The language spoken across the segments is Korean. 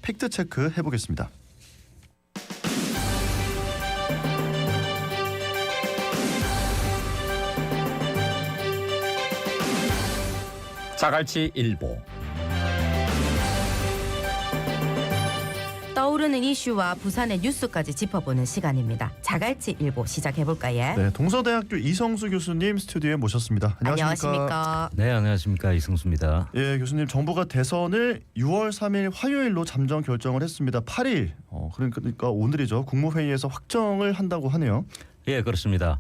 팩트 체크 해보겠습니다. 자갈치 일보. 떠오르는 이슈와 부산의 뉴스까지 짚어보는 시간입니다. 자갈치 일보 시작해볼까요? 네, 동서대학교 이성수 교수님 스튜디오에 모셨습니다. 안녕하십니까? 네, 안녕하십니까. 이승수입니다. 예, 교수님, 정부가 대선을 6월 3일 화요일로 잠정 결정을 했습니다. 8일, 그러니까 오늘이죠. 국무회의에서 확정을 한다고 하네요. 예, 그렇습니다.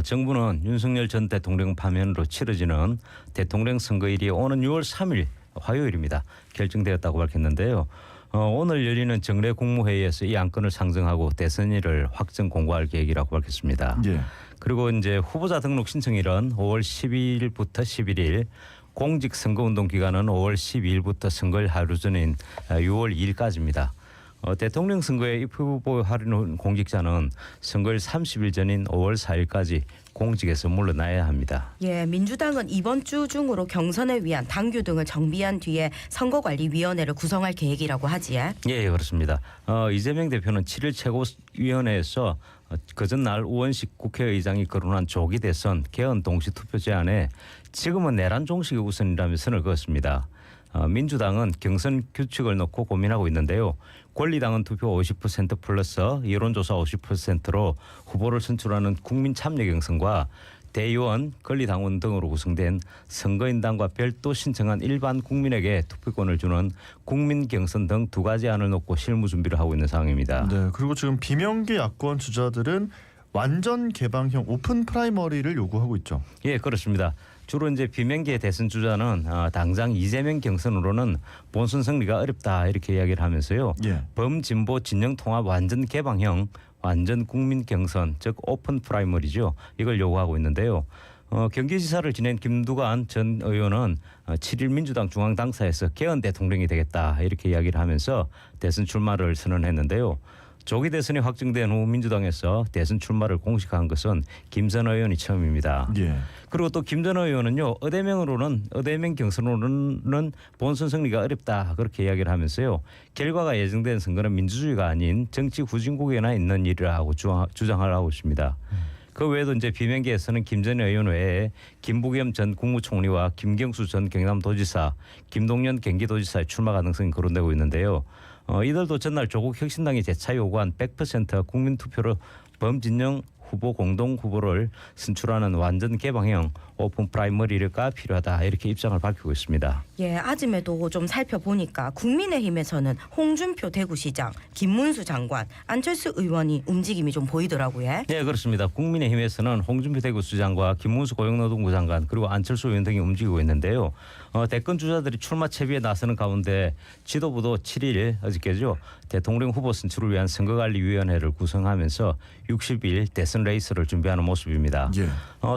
정부는 윤석열 전 대통령 파면으로 치러지는 대통령 선거일이 오는 6월 3일 화요일입니다. 결정되었다고 밝혔는데요. 오늘 열리는 정례 국무회의에서 이 안건을 상정하고 대선일을 확정 공고할 계획이라고 밝혔습니다. 예. 그리고 이제 후보자 등록 신청일은 5월 12일부터 11일, 공직 선거운동 기간은 5월 12일부터 선거일 하루 전인 6월 2일까지입니다. 대통령 선거에 입후보하는 공직자는 선거일 30일 전인 5월 4일까지 공직에서 물러나야 합니다. 예, 민주당은 이번 주 중으로 경선을 위한 당규 등을 정비한 뒤에 선거관리위원회를 구성할 계획이라고 하지요. 예, 그렇습니다. 이재명 대표는 7일 최고위원회에서 그 전날 우원식 국회의장이 거론한 조기 대선 개헌 동시투표 제안에 지금은 내란 종식이 우선이라며 선을 그었습니다. 민주당은 경선 규칙을 놓고 고민하고 있는데요. 권리당은 투표 50% 플러스 여론조사 50%로 후보를 선출하는 국민참여 경선과 대의원, 권리당원 등으로 구성된 선거인단과 별도 신청한 일반 국민에게 투표권을 주는 국민경선 등 두 가지 안을 놓고 실무 준비를 하고 있는 상황입니다. 네, 그리고 지금 비명계 야권 주자들은 완전 개방형 오픈 프라이머리를 요구하고 있죠. 예, 그렇습니다. 주로 이제 비명계 대선 주자는 당장 이재명 경선으로는 본선 승리가 어렵다 이렇게 이야기를 하면서요. 예. 범진보 진영 통합 완전 개방형 완전 국민 경선 즉 오픈 프라이머리죠. 이걸 요구하고 있는데요. 경기지사를 지낸 김두관 전 의원은 7일 민주당 중앙당사에서 개헌 대통령이 되겠다 이렇게 이야기를 하면서 대선 출마를 선언했는데요. 조기 대선이 확정된 후 민주당에서 대선 출마를 공식화한 것은 김 전 의원이 처음입니다. 예. 그리고 또 김 전 의원은요. 의대명 경선으로는 본선 승리가 어렵다 그렇게 이야기를 하면서요. 결과가 예정된 선거는 민주주의가 아닌 정치 후진국에나 있는 일이라고 주장을 하고 있습니다. 그 외에도 이제 비명계에서는 김 전 의원 외에 김부겸 전 국무총리와 김경수 전 경남도지사, 김동연 경기도지사의 출마 가능성이 거론되고 있는데요. 이들도 전날 조국 혁신당이 재차 요구한 100% 국민투표로 범진영 후보 공동 후보를 선출하는 완전 개방형 오픈 프라이머리가 필요하다 이렇게 입장을 밝히고 있습니다. 예, 아침에도 좀 살펴보니까 국민의힘에서는 홍준표 대구시장, 김문수 장관, 안철수 의원이 움직임이 좀 보이더라고요. 네, 그렇습니다. 국민의힘에서는 홍준표 대구시장과 김문수 고용노동부 장관 그리고 안철수 의원 등이 움직이고 있는데요. 대권 주자들이 출마 채비에 나서는 가운데 지도부도 7일 어저께죠. 대통령 후보 선출을 위한 선거관리위원회를 구성하면서 60일 대선 레이스를 준비하는 모습입니다. 예.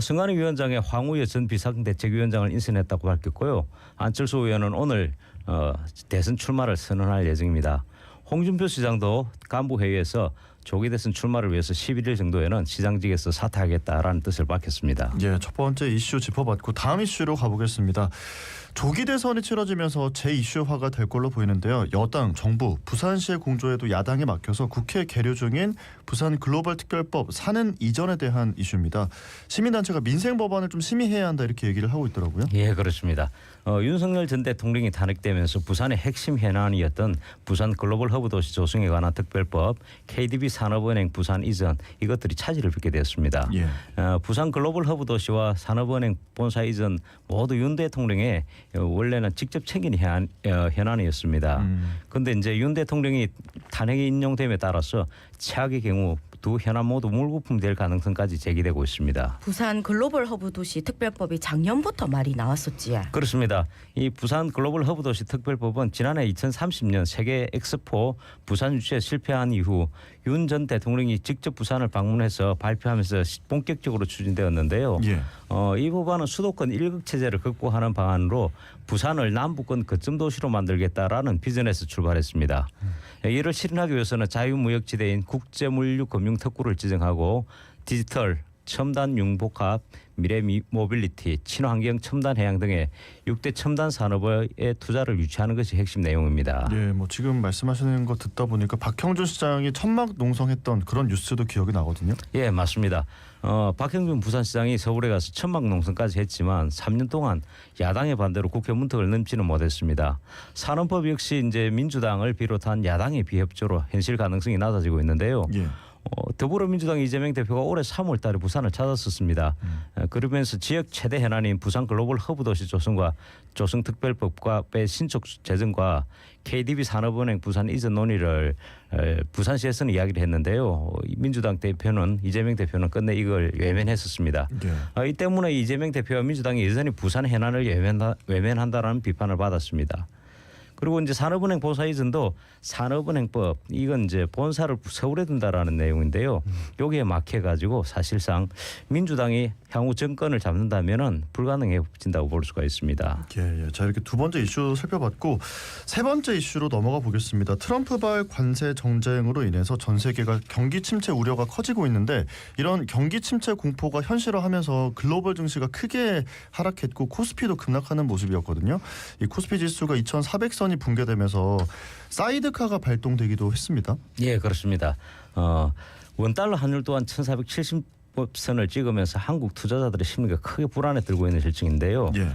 선관위 위원장에 황우여 전 비상대책위원장을 인선했다고 밝혔고요. 안철수 의원은 오늘 대선 출마를 선언할 예정입니다. 홍준표 시장도 간부회의에서 조기 대선 출마를 위해서 11일 정도에는 시장직에서 사퇴하겠다라는 뜻을 밝혔습니다. 예, 첫 번째 이슈 짚어봤고 다음 이슈로 가보겠습니다. 조기 대선이 치러지면서 제2슈화가 될 걸로 보이는데요. 여당, 정부, 부산시의 공조에도 야당에 막혀서 국회 계류 중인 부산 글로벌 특별법 사는 이전에 대한 이슈입니다. 시민단체가 민생 법안을 좀 심의해야 한다 이렇게 얘기를 하고 있더라고요. 예, 그렇습니다. 윤석열 전 대통령이 탄핵되면서 부산의 핵심 현안이었던 부산 글로벌 허브 도시 조성에 관한 특별법, KDB 산업은행 부산 이전 이것들이 차질을 빚게 되었습니다. 예. 부산 글로벌 허브 도시와 산업은행 본사 이전 모두 윤 대통령의 원래는 직접 챙긴 현안이었습니다. 그런데 이제 윤 대통령이 탄핵이 인용됨에 따라서 최악의 경우 두 현안 모두 물거품 될 가능성까지 제기되고 있습니다. 부산 글로벌 허브 도시 특별법이 작년부터 말이 나왔었지요. 그렇습니다. 이 부산 글로벌 허브 도시 특별법은 지난해 2030년 세계 엑스포 부산 유치에 실패한 이후 윤 전 대통령이 직접 부산을 방문해서 발표하면서 본격적으로 추진되었는데요. 예. 이 법안은 수도권 일극 체제를 극복하는 방안으로 부산을 남부권 거점 도시로 만들겠다라는 비전에서 출발했습니다. 이를 실현하기 위해서는 자유무역지대인 국제물류금융특구를 지정하고 디지털, 첨단 융복합, 미래 모빌리티, 친환경 첨단 해양 등의 6대 첨단 산업에 투자를 유치하는 것이 핵심 내용입니다. 예, 뭐 지금 말씀하시는 거 듣다 보니까 박형준 시장이 천막 농성했던 그런 뉴스도 기억이 나거든요. 예, 맞습니다. 박형준 부산시장이 서울에 가서 천막 농성까지 했지만 3년 동안 야당의 반대로 국회 문턱을 넘지는 못했습니다. 산업법 역시 이제 민주당을 비롯한 야당의 비협조로 현실 가능성이 낮아지고 있는데요. 예. 더불어민주당 이재명 대표가 올해 3월 달에 부산을 찾았었습니다. 그러면서 지역 최대 현안인 부산 글로벌 허브 도시 조성과 조성특별법과 신축 재정과 KDB 산업은행 부산 이전 논의를 부산시에서는 이야기를 했는데요. 민주당 대표는 이재명 대표는 끝내 이걸 외면했었습니다. 예. 이 때문에 이재명 대표와 민주당이 여전히 부산 해난을 외면한다라는 비판을 받았습니다. 그리고 이제 산업은행 본사 이전도 산업은행법 이건 이제 본사를 서울에 둔다라는 내용인데요. 여기에 막혀 가지고 사실상 민주당이 향후 정권을 잡는다면은 불가능해진다고 볼 수가 있습니다. 예. 자, 이렇게 두 번째 이슈 살펴봤고 세 번째 이슈로 넘어가 보겠습니다. 트럼프발 관세 정쟁으로 인해서 전 세계가 경기 침체 우려가 커지고 있는데 이런 경기 침체 공포가 현실화하면서 글로벌 증시가 크게 하락했고 코스피도 급락하는 모습이었거든요. 이 코스피 지수가 2,400선이 붕괴되면서 사이드카가 발동되기도 했습니다. 예, 그렇습니다. 원달러 환율 또한 1,470선을 찍으면서 한국 투자자들의 심리가 크게 불안에 들고 있는 실정인데요. 예.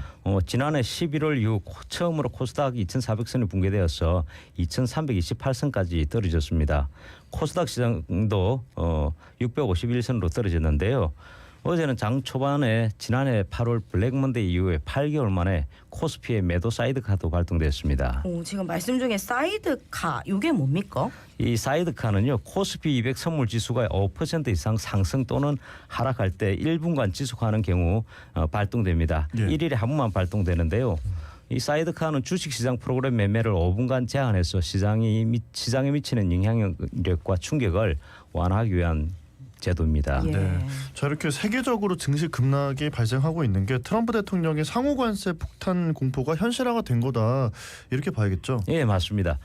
지난해 11월 이후 처음으로 코스닥 2,400선이 붕괴되어서 2,328선까지 떨어졌습니다. 코스닥 시장도 651선으로 떨어졌는데요. 어제는 장 초반에 지난해 8월 블랙먼데이 이후에 8개월 만에 코스피의 매도 사이드카도 발동됐습니다. 지금 말씀 중에 사이드카 이게 뭡니까? 이 사이드카는요. 코스피 200 선물 지수가 5% 이상 상승 또는 하락할 때 1분간 지속하는 경우 발동됩니다. 예. 1일에 한 번만 발동되는데요. 이 사이드카는 주식시장 프로그램 매매를 5분간 제한해서 시장에 미치는 영향력과 충격을 완화하기 위한 제도입니다. 예. 네. 자, 이렇게 세계적으로 증시 급락이 발생하고 있는 게 트럼프 대통령의 상호 관세 폭탄 공포가 현실화가 된 거다 이렇게 봐야겠죠. 예, 맞습니다.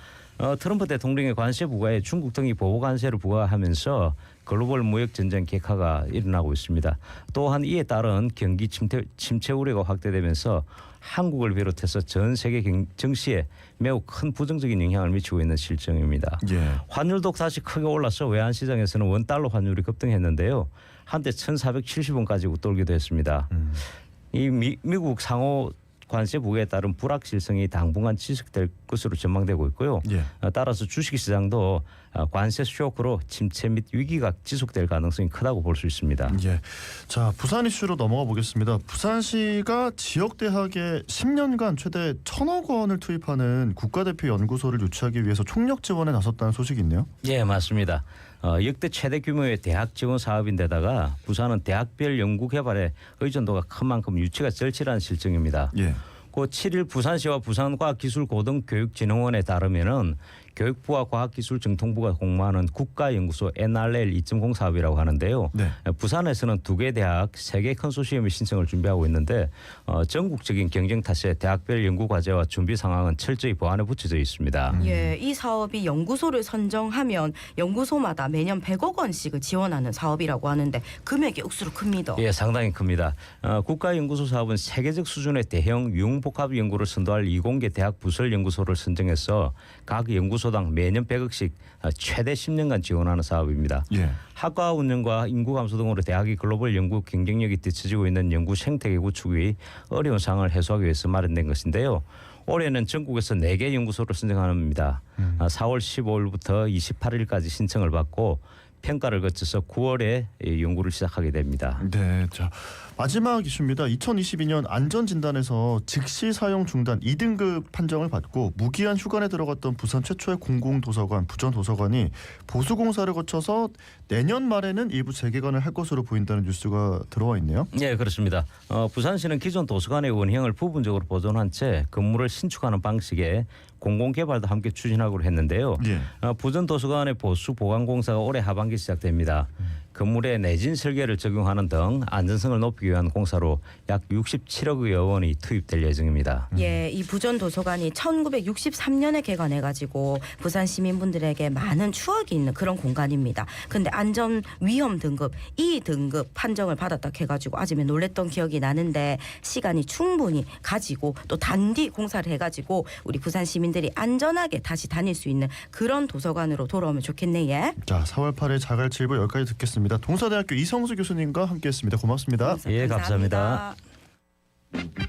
트럼프 대통령의 관세 부과에 중국 등이 보호 관세를 부과하면서 글로벌 무역 전쟁 객화가 일어나고 있습니다. 또한 이에 따른 경기 침체 우려가 확대되면서 한국을 비롯해서 전 세계 증시에 매우 큰 부정적인 영향을 미치고 있는 실정입니다. 예. 환율도 다시 크게 올라서 외환시장에서는 원달러 환율이 급등했는데요. 한때 1,470원까지 웃돌기도 했습니다. 이 미국 상호 관세 부과에 따른 불확실성이 당분간 지속될 것으로 전망되고 있고요. 예. 따라서 주식시장도 관세 쇼크로 침체 및 위기가 지속될 가능성이 크다고 볼 수 있습니다. 예. 자, 부산 이슈로 넘어가 보겠습니다. 부산시가 지역 대학에 10년간 최대 1,000억 원을 투입하는 국가대표 연구소를 유치하기 위해서 총력 지원에 나섰다는 소식이 있네요. 예, 맞습니다. 역대 최대 규모의 대학 지원 사업인데다가 부산은 대학별 연구 개발에 의존도가 큰 만큼 유치가 절실한 실정입니다. 예. 그 7일 부산시와 부산과학기술고등교육진흥원에 따르면은 교육부와 과학기술정통부가 공모하는 국가연구소 NRL 2.0 사업이라고 하는데요. 네. 부산에서는 2개 대학 3개 컨소시엄의 신청을 준비하고 있는데 전국적인 경쟁 탓에 대학별 연구 과제와 준비 상황은 철저히 보완에 붙여져 있습니다. 예, 이 사업이 연구소를 선정하면 연구소마다 매년 100억 원씩을 지원하는 사업이라고 하는데 금액이 억수로 큽니다. 예, 상당히 큽니다. 국가연구소 사업은 세계적 수준의 대형 융복합 연구를 선도할 이공계 대학 부설 연구소를 선정해서 각 연구소당 매년 100억씩 최대 10년간 지원하는 사업입니다. 예. 학과 운영과 인구 감소 등으로 대학이 글로벌 연구 경쟁력이 뒤처지고 있는 연구 생태계 구축이 어려운 상황을 해소하기 위해서 마련된 것인데요. 올해는 전국에서 4개 연구소를 선정합니다. 4월 15일부터 28일까지 신청을 받고 평가를 거쳐서 9월에 연구를 시작하게 됩니다. 네, 자 마지막 이슈입니다. 2022년 안전진단에서 즉시 사용 중단 2등급 판정을 받고 무기한 휴관에 들어갔던 부산 최초의 공공도서관 부전도서관이 보수공사를 거쳐서 내년 말에는 일부 재개관을 할 것으로 보인다는 뉴스가 들어와 있네요. 네, 그렇습니다. 부산시는 기존 도서관의 원형을 부분적으로 보존한 채 건물을 신축하는 방식의 공공개발도 함께 추진하기로 했는데요. 예. 부전도서관의 보수 보강공사가 올해 하반기 시작됩니다. 건물의 내진 설계를 적용하는 등 안전성을 높이기 위한 공사로 약 67억여 원이 투입될 예정입니다. 예, 이 부전 도서관이 1963년에 개관해가지고 부산 시민분들에게 많은 추억이 있는 그런 공간입니다. 근데 안전 위험 등급 E 등급 판정을 받았다 해가지고 아침에 놀랬던 기억이 나는데 시간이 충분히 가지고 또 단디 공사를 해가지고 우리 부산 시민들이 안전하게 다시 다닐 수 있는 그런 도서관으로 돌아오면 좋겠네. 예. 자, 4월 8일 자갈칠보 여기까지 듣겠습니다. 동사대학교 이성수 교수님과 함께했습니다. 고맙습니다. 예, 감사합니다. 감사합니다.